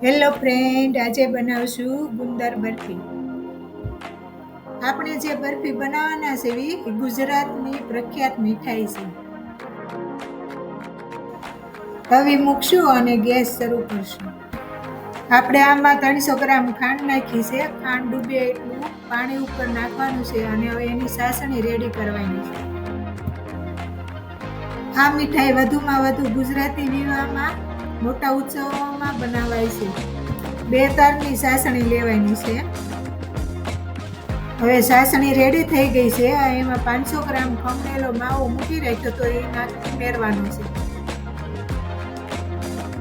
Hello friend, આજે બનાવશું ગુંદર બરફી. આપણે જે બરફી બનાવવાના છે એ ગુજરાતની પ્રખ્યાત મીઠાઈ છે. તવી મૂકશું અને ગેસ શરૂ કરશું. આપણે આમાં 300 ગ્રામ ખાંડ નાખી છે. ખાંડ ડૂબે એટલું પાણી ઉપર નાખવાનું છે અને હવે એની ચાસણી રેડી કરવાની છે. આ મીઠાઈ વધુમાં વધુ ગુજરાતી વિવાહમાં, મોટા ઉત્સવોમાં બનાવાય છે. 2 તારની ચાસણી લેવાની છે. હવે ચાસણી રેડી થઈ ગઈ છે. એમાં 500 ગ્રામ ખમણેલો માવો મૂકી રાખ્યો તો એ ઉમેરવાનો છે.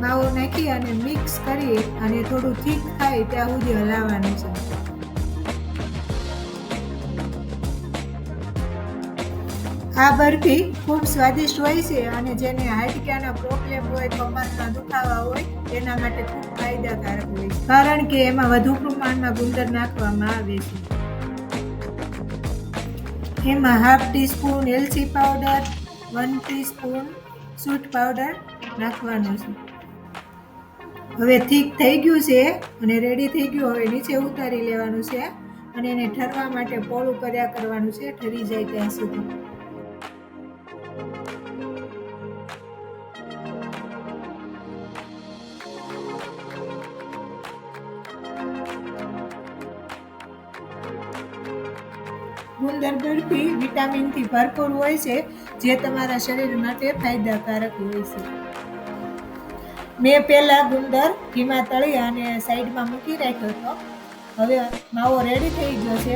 માવો નાખી અને મિક્સ કરી અને થોડું થીક થાય ત્યાં સુધી હલાવવાનું છે. આ બરફી ખૂબ સ્વાદિષ્ટ હોય છે અને જેને હાડકાના પ્રોબ્લેમ હોય, કમરના દુખાવા હોય તેના માટે ખૂબ ફાયદાકારક હોય છે, કારણ કે એમાં વધુ પ્રમાણમાં ગુંદર નાખવામાં આવે છે. એમાં ½ ટીસ્પૂન એલચી પાવડર, 1 ટીસ્પૂન સૂંઠ પાવડર નાખવાનો છે. હવે થીક થઈ ગયું છે અને રેડી થઈ ગયું. હવે નીચે ઉતારી લેવાનું છે અને એને ઠરવા માટે પોળું કર્યા કરવાનું છે, ઠરી જાય ત્યાં સુધી. ગુંદર બરફી વિટામિનથી ભરપૂર હોય છે, જે તમારા શરીર માટે ફાયદાકારક હોય છે. મેં પહેલા ગુંદર ઘીમાં તળી અને સાઈડમાં મૂકી રાખ્યો હતો. હવે માવો રેડી થઈ ગયો છે,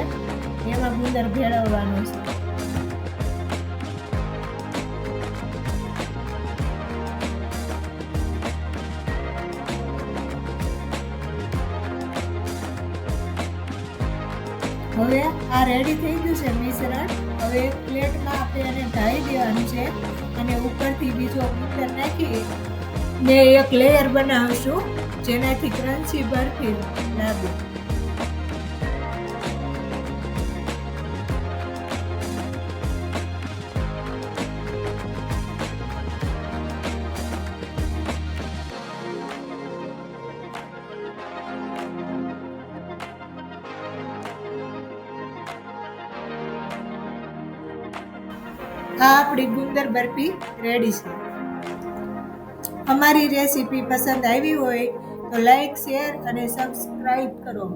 એમાં ગુંદર ભેળવવાનો છે. હવે આ રેડી થઈ ગયું છે મિશ્રણ. હવે એક પ્લેટમાં આપણે એને ઢાળી દેવાનું છે અને ઉપરથી બીજો ગુંદર નાખી ને એક લેયર બનાવશું, જેનાથી ક્રન્ચી બરફી લાગે. આ આપણી ગુંદર બરફી રેડી છે. અમારી રેસીપી પસંદ આવી હોય તો લાઈક, શેર અને સબસ્ક્રાઈબ કરો.